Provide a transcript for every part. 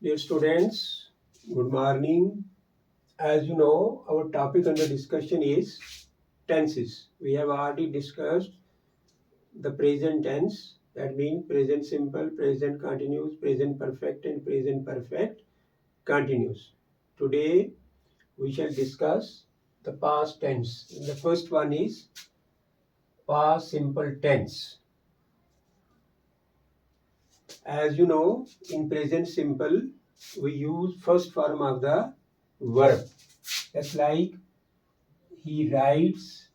Dear students, good morning. As you know, our topic under discussion is tenses. We have already discussed the present tense, that means present simple, present continuous, present perfect, and present perfect continuous. Today, we shall discuss the past tense. The first one is past simple tense. As you know, in present simple, we use first form of the verb. That's like he writes.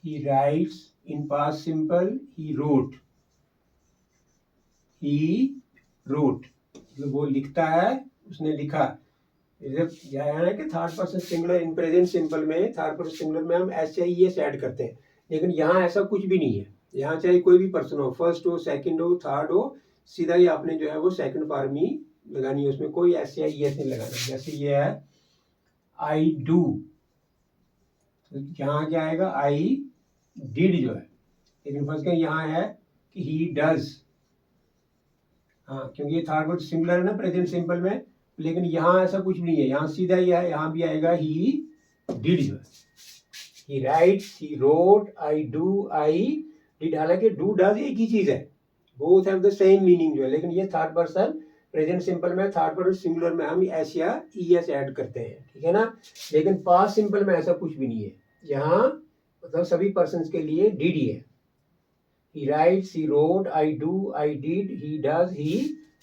In past simple, he wrote. मतलब वो लिखता है, उसने लिखा. जब है कि third person singular in present simple में थर्ड पर्सन सिंगुलर में हम एस या ईएस ऐड करते हैं, लेकिन यहाँ ऐसा कुछ भी नहीं है. यहाँ चाहे कोई भी पर्सन हो, फर्स्ट हो, सेकंड हो, थर्ड हो, सीधा ही आपने जो है वो सेकंड फॉर्म ही लगानी है. उसमें कोई एस या ईएस नहीं लगाना. जैसे ये है आई डू, यहाँ क्या आएगा? आई डिड जो है. लेकिन फर्स्ट यहाँ है कि ही डज. हाँ, क्योंकि ये थर्ड वर्ड सिंगुलर है ना प्रेजेंट सिंपल में, लेकिन यहाँ ऐसा कुछ नहीं है. यहाँ सीधा ही है, यहाँ भी आएगा ही डिड जो है. ही rights, he wrote, I do, I did. हालांकि डू डज एक ही चीज है, both have the same meaning जो है, लेकिन ये थर्ड पर्सन प्रेजेंट सिंपल में, थर्ड पर्सन सिंगुलर में हम एस या ईएस ऐड करते हैं. ठीक है ना. लेकिन पास्ट सिंपल में ऐसा कुछ भी नहीं है. यहाँ मतलब सभी पर्सन के लिए डिड ही है. He writes, he wrote, I do, I did, he does, he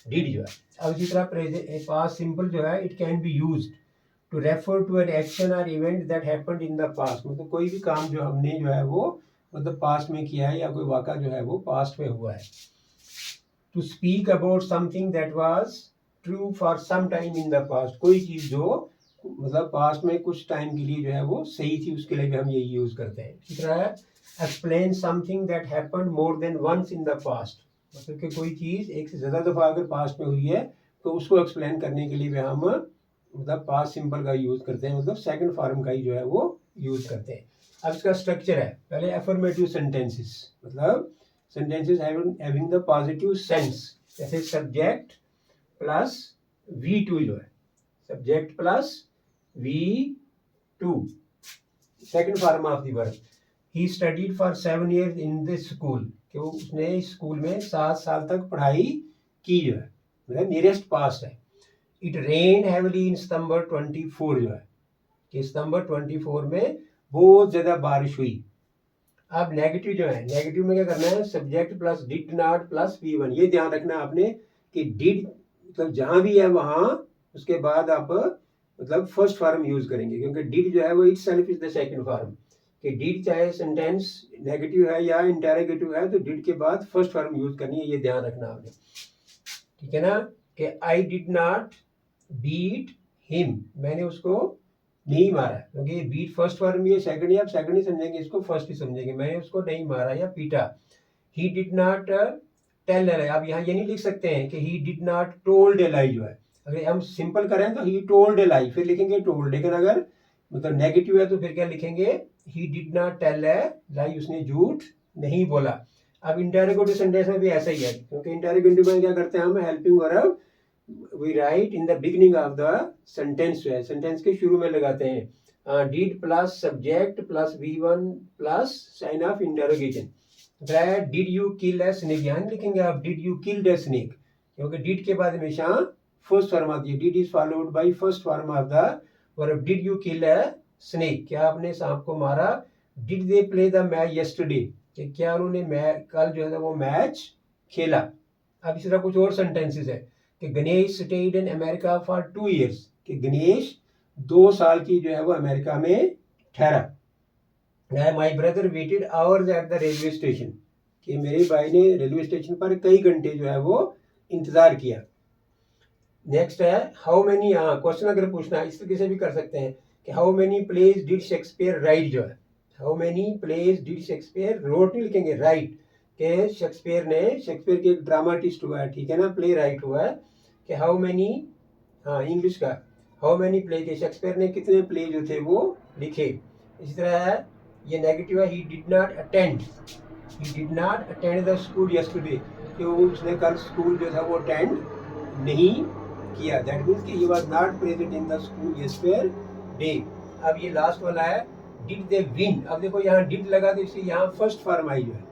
did जो है. अब इसी तरह प्रेजेंट पास्ट सिंपल जो है, it can be used to refer to an action or event that happened in the past. मतलब कोई भी काम जो हमने जो है वो मतलब पास्ट में किया है, या कोई वाक़ा जो है वो पास्ट में हुआ है. To speak about something that was true for some time in the past. कोई चीज़ जो मतलब पास्ट में कुछ टाइम के लिए जो है वो सही थी, उसके लिए भी हम यही यूज़ करते हैं. इसी तरह explain something that happened more than once in the past. मतलब कि कोई चीज़ एक से ज़्यादा दफ़ा अगर पास्ट में हुई है तो उसको एक्सप्लेन करने के लिए भी हम मतलब पास्ट सिंपल का यूज़ करते हैं, मतलब सेकंड फॉर्म का ही जो है वो यूज़ करते हैं. अब इसका स्ट्रक्चर है, पहले एफर्मेटिव सेंटेंसेस, मतलब sentences having the positive sense. जैसे सब्जेक्ट प्लस V2 जो है, subject plus V2, second form of the verb. He studied for 7 years in this school, कि वो उसने इस स्कूल में 7 साल तक पढ़ाई की जो है, मतलब नियरेस्ट पास्ट है. इट रेन हैविली इन सितंबर 24 जो है, कि सितंबर 24 में बहुत ज़्यादा बारिश हुई. अब नेगेटिव जो है, नेगेटिव में क्या करना है? Subject plus did not plus V1. ये ध्यान रखना आपने कि डिड मतलब जहाँ भी है वहाँ उसके बाद आप मतलब फर्स्ट फॉर्म यूज करेंगे, क्योंकि डिड जो है वो itself is the second form. कि डिड चाहे सेंटेंस नेगेटिव है या इंटेरोगेटिव है तो डिड के बाद फर्स्ट फॉर्म यूज करनी है. ये ध्यान रखना आपने. ठीक है ना. कि I did not beat him, मैंने उसको नहीं मारा, क्योंकि ये बीट फर्स्ट फॉर्म ये सेकंड ही, आप सेकंड ही समझेंगे, इसको फर्स्ट ही समझेंगे. मैंने उसको नहीं मारा या पीटा. He did not tell a lie. आप यहाँ ये नहीं लिख सकते हैं कि he did not told a lie जो है. अगर हम सिंपल करें तो ही टोल्ड अ लाई, फिर लिखेंगे टोल्ड. लेकिन अगर मतलब नेगेटिव है तो फिर क्या लिखेंगे? He did not tell a lie, उसने झूठ नहीं बोला. अब इंटेरोगेटिव सेंटेंस में भी ऐसा ही है, क्योंकि इंटेरोगेटिव में क्या करते हैं हम? Helping verb we write in the beginning of the sentence जो है, सेंटेंस के शुरू में लगाते हैं. Did plus subject plus V1 plus sign of interrogation. Did you kill a snake, यहाँ लिखेंगे आप did you killed a snake, क्योंकि डिड के बाद हमेशा फर्स्ट फॉर्म आती है. Did is followed by first form of the verb. Did you kill a snake, क्या आपने सांप को मारा? Did they play the match yesterday, कि क्या उन्होंने कल जो है वो मैच खेला. अब इस तरह कुछ और सेंटेंसेस है कि Ganesh stayed in America for 2 years, कि गणेश 2 साल की जो है वो अमेरिका में ठहरा. My brother waited hours at the railway station, कि मेरे भाई ने रेलवे स्टेशन पर कई घंटे जो है वो इंतजार किया. नेक्स्ट है हाउ मेनी. क्वेश्चन अगर पूछना है इस तरीके से भी कर सकते हैं कि how many plays did Shakespeare write जो है. How many plays did Shakespeare wrote नहीं लिखेंगे, राइट. के शेक्सपियर के एक ड्रामाटिस्ट हुआ है, ठीक है ना, प्ले राइट हुआ है. कि हाउ मेनी, इंग्लिश का हाउ मेनी प्ले, के शेक्सपियर ने कितने प्ले जो थे वो लिखे. इसी तरह है ये नेगेटिव है, ही did not attend. He did not attend the school yesterday, कि उसने कल स्कूल जो था वो अटेंड नहीं किया। दैट मीन्स कि he was not present in the school yesterday. अब ये लास्ट वाला है, डिड दे विन। अब देखो यहाँ डिड लगा तो इससे यहाँ फर्स्ट फॉर्म आई जो है।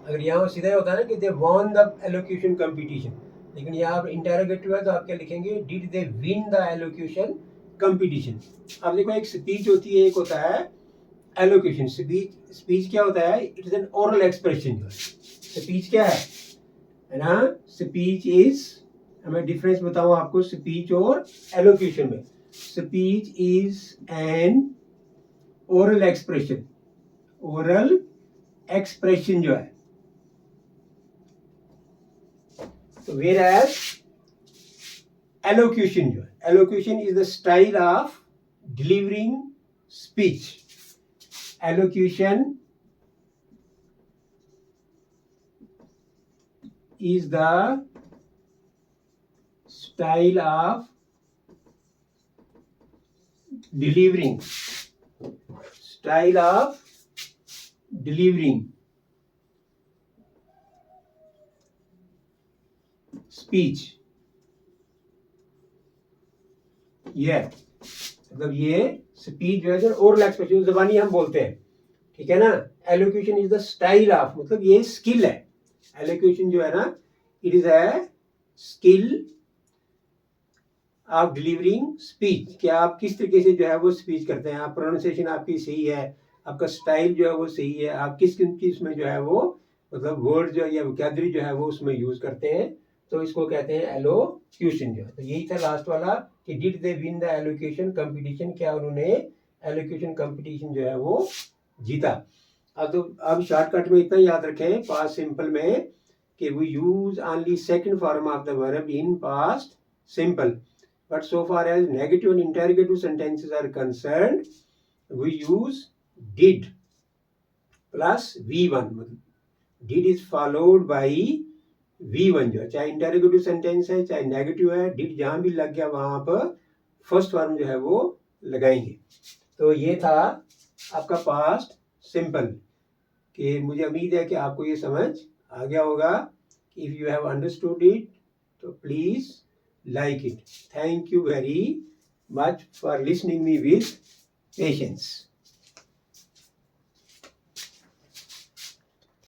अगर यहाँ सीधा होता है ना कि they won the elocution competition, लेकिन यहाँ पर इंटेरोगेटिव है तो आप क्या लिखेंगे, did they win the elocution competition. अब देखो एक स्पीच होती है, एक होता है एलोक्यूशन। स्पीच क्या होता है, it is an oral expression. जो है स्पीच क्या है ना, स्पीच इज, मैं डिफरेंस बताऊं आपको स्पीच और एलोक्यूशन में। Speech is an oral expression, oral expression जो है। तो वेयर एज एलोक्यूशन जो है, elocution is the style of delivering speech. Elocution is the style of delivering speech। ये मतलब ये स्पीच जो है ओरल एक्सप्रेशन, जबानी हम बोलते हैं, ठीक है ना। Elocution is the style of, मतलब ये स्किल है। एलोक्यूशन जो है ना, it is a skill of delivering speech. क्या आप किस तरीके से जो है वो स्पीच करते हैं, आप प्रोनाउंसिएशन आपकी सही है, आपका स्टाइल जो है वो सही है, आप किस चीज में जो है वो मतलब वर्ड जो या वोकैबुलरी जो है वो उसमें यूज करते हैं, तो इसको कहते हैं एलोक्यूशन जो है। तो यही था लास्ट वाला कि did they win the elocution competition, क्या उन्होंने एलोक्यूशन कंपटीशन जो है वो जीता। अब शॉर्टकट में इतना याद रखें पास्ट सिंपल में कि we use only second form of the verb in past simple, but so far as negative and interrogative sentences are concerned, we use did plus v1। मतलब did is followed by v1 जो है, चाहे interrogative sentence है चाहे negative है, did जहां भी लग गया वहां पर फर्स्ट फॉर्म जो है वो लगाएंगे। तो ये था आपका पास्ट सिंपल, कि मुझे उम्मीद है कि आपको ये समझ आ गया होगा। If you have understood it तो please like it. Thank you very much for listening me with patience.